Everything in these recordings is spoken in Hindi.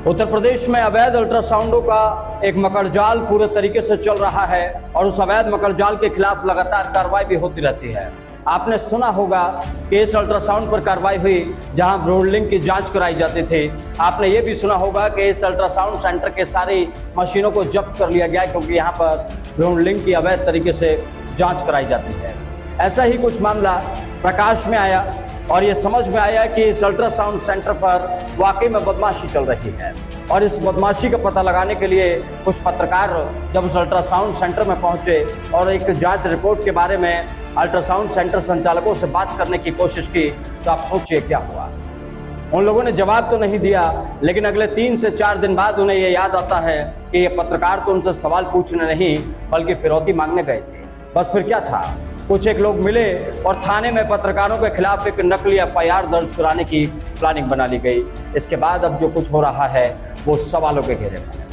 उत्तर प्रदेश में अवैध अल्ट्रासाउंडों का एक मकड़जाल पूरे तरीके से चल रहा है और उस अवैध मकड़जाल के खिलाफ लगातार कार्रवाई भी होती रहती है। आपने सुना होगा कि इस अल्ट्रासाउंड पर कार्रवाई हुई जहां भ्रूण लिंग की जांच कराई जाती थी। आपने ये भी सुना होगा कि इस अल्ट्रासाउंड सेंटर के सारी मशीनों को जब्त कर लिया गया क्योंकि यहाँ पर भ्रूण लिंग की अवैध तरीके से जाँच कराई जाती है। ऐसा ही कुछ मामला प्रकाश में आया और ये समझ में आया कि इस अल्ट्रासाउंड सेंटर पर वाकई में बदमाशी चल रही है और इस बदमाशी का पता लगाने के लिए कुछ पत्रकार जब उस अल्ट्रासाउंड सेंटर में पहुंचे और एक जांच रिपोर्ट के बारे में अल्ट्रासाउंड सेंटर संचालकों से बात करने की कोशिश की तो आप सोचिए क्या हुआ। उन लोगों ने जवाब तो नहीं दिया, लेकिन अगले 3 से 4 दिन बाद उन्हें ये याद आता है कि ये पत्रकार तो उनसे सवाल पूछने नहीं बल्कि फिरौती मांगने गए थे। बस फिर क्या था, कुछ एक लोग मिले और थाने में पत्रकारों के खिलाफ एक नकली FIR दर्ज कराने की प्लानिंग बना ली गई। इसके बाद अब जो कुछ हो रहा है वो सवालों के घेरे में है।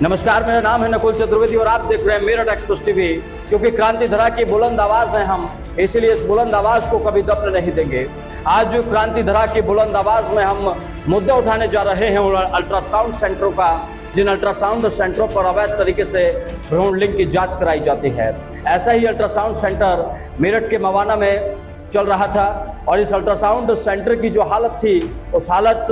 नमस्कार, मेरा नाम है नकुल चतुर्वेदी और आप देख रहे हैं मेरठ एक्सप्रेस टीवी। क्योंकि क्रांति धरा की बुलंद आवाज है हम, इसीलिए इस बुलंद आवाज को कभी दबने नहीं देंगे। आज क्रांति धरा की बुलंद आवाज में हम मुद्दे उठाने जा रहे हैं अल्ट्रासाउंड सेंटरों का, जिन अल्ट्रासाउंड सेंटरों पर अवैध तरीके से भ्रूण लिंग की जांच कराई जाती है। ऐसा ही अल्ट्रासाउंड सेंटर मेरठ के मवाना में चल रहा था और इस अल्ट्रासाउंड सेंटर की जो हालत थी उस हालत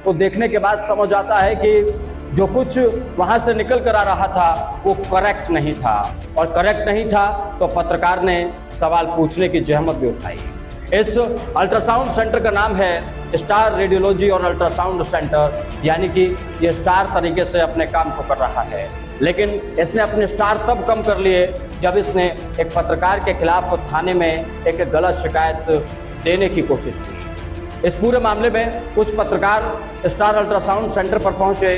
को देखने के बाद समझ आता है कि जो कुछ वहां से निकल कर आ रहा था वो करेक्ट नहीं था और करेक्ट नहीं था तो पत्रकार ने सवाल पूछने की जहमत भी उठाई। इस अल्ट्रासाउंड सेंटर का नाम है स्टार रेडियोलॉजी और अल्ट्रासाउंड सेंटर, यानी कि ये स्टार तरीके से अपने काम को कर रहा है। लेकिन इसने अपने स्टार तब कम कर लिए जब इसने एक पत्रकार के खिलाफ थाने में एक गलत शिकायत देने की कोशिश की। इस पूरे मामले में कुछ पत्रकार स्टार अल्ट्रासाउंड सेंटर पर पहुंचे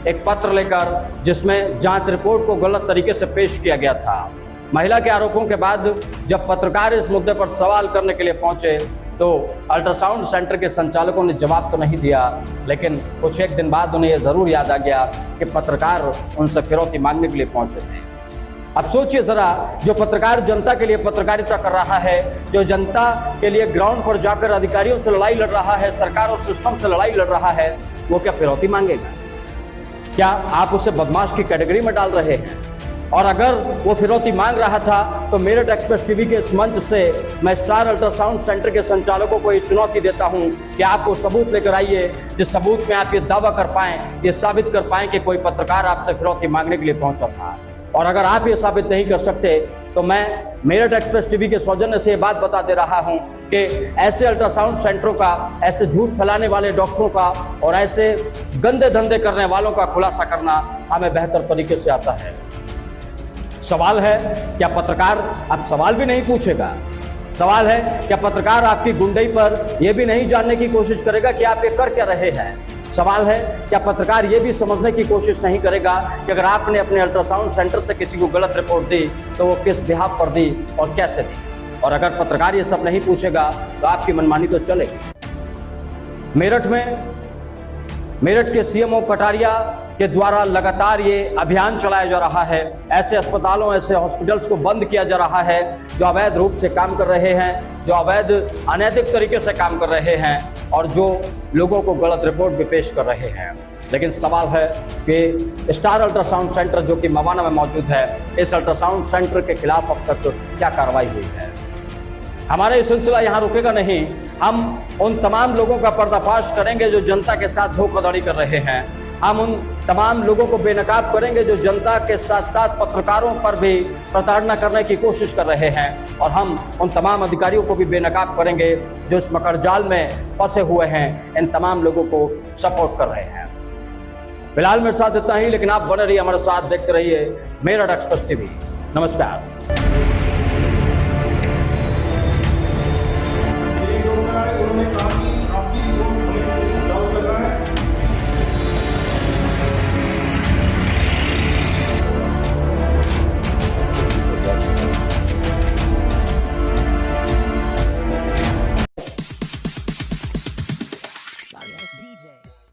एक पत्र लेकर, जिसमें जांच रिपोर्ट को गलत तरीके से पेश किया गया था। महिला के आरोपों के बाद जब पत्रकार इस मुद्दे पर सवाल करने के लिए पहुंचे तो अल्ट्रासाउंड सेंटर के संचालकों ने जवाब तो नहीं दिया, लेकिन कुछ एक दिन बाद उन्हें यह ज़रूर याद आ गया कि पत्रकार उनसे फिरौती मांगने के लिए पहुंचे थे। अब सोचिए ज़रा, जो पत्रकार जनता के लिए पत्रकारिता कर रहा है, जो जनता के लिए ग्राउंड पर जाकर अधिकारियों से लड़ाई लड़ रहा है, सरकार और सिस्टम से लड़ाई लड़ रहा है, वो क्या फिरौती मांगेगा? क्या आप उसे बदमाश की कैटेगरी में डाल रहे हैं? और अगर वो फिरौती मांग रहा था तो मेरठ एक्सप्रेस टीवी के इस मंच से मैं स्टार अल्ट्रासाउंड सेंटर के संचालकों को ये चुनौती देता हूं कि आप वो सबूत लेकर आइए जिस सबूत में आप ये दावा कर पाएं, ये साबित कर पाएं कि कोई पत्रकार आपसे फिरौती मांगने के लिए पहुंचा था। और अगर आप ये साबित नहीं कर सकते तो मैं मेरठ एक्सप्रेस टीवी के सौजन्य से ये बात बता दे रहा हूं कि ऐसे अल्ट्रासाउंड सेंटरों का, ऐसे झूठ फैलाने वाले डॉक्टरों का और ऐसे गंदे धंधे करने वालों का खुलासा करना हमें बेहतर तरीके से आता है। सवाल है, क्या पत्रकार अब सवाल भी नहीं पूछेगा? सवाल है, क्या पत्रकार आपकी गुंडई पर यह भी नहीं जानने की कोशिश करेगा कि आप ये कर क्या रहे हैं? सवाल है, क्या पत्रकार ये भी समझने की कोशिश नहीं करेगा कि अगर आपने अपने अल्ट्रासाउंड सेंटर से किसी को गलत रिपोर्ट दी तो वो किस बिहाफ पर दी और कैसे दी? और अगर पत्रकार ये सब नहीं पूछेगा तो आपकी मनमानी तो चलेगी। मेरठ के CMO कटारिया के द्वारा लगातार ये अभियान चलाया जा रहा है। ऐसे अस्पतालों, ऐसे हॉस्पिटल्स को बंद किया जा रहा है जो अवैध रूप से काम कर रहे हैं, जो अवैध अनैतिक तरीके से काम कर रहे हैं और जो लोगों को गलत रिपोर्ट भी पेश कर रहे हैं। लेकिन सवाल है कि स्टार अल्ट्रासाउंड सेंटर जो कि मवाना में मौजूद है, इस अल्ट्रासाउंड सेंटर के खिलाफ अब तक क्या कार्रवाई हुई है? हमारा ये सिलसिला यहाँ रुकेगा नहीं। हम उन तमाम लोगों का पर्दाफाश करेंगे जो जनता के साथ धोखाधड़ी कर रहे हैं। हम उन तमाम लोगों को बेनकाब करेंगे जो जनता के साथ साथ पत्रकारों पर भी प्रताड़ना करने की कोशिश कर रहे हैं। और हम उन तमाम अधिकारियों को भी बेनकाब करेंगे जो इस मकड़जाल में फंसे हुए हैं, इन तमाम लोगों को सपोर्ट कर रहे हैं। फिलहाल मेरे साथ इतना ही, लेकिन आप बने रहिए हमारे साथ, देखते रहिए मेरठ एक्सप्रेस टीवी। नमस्कार।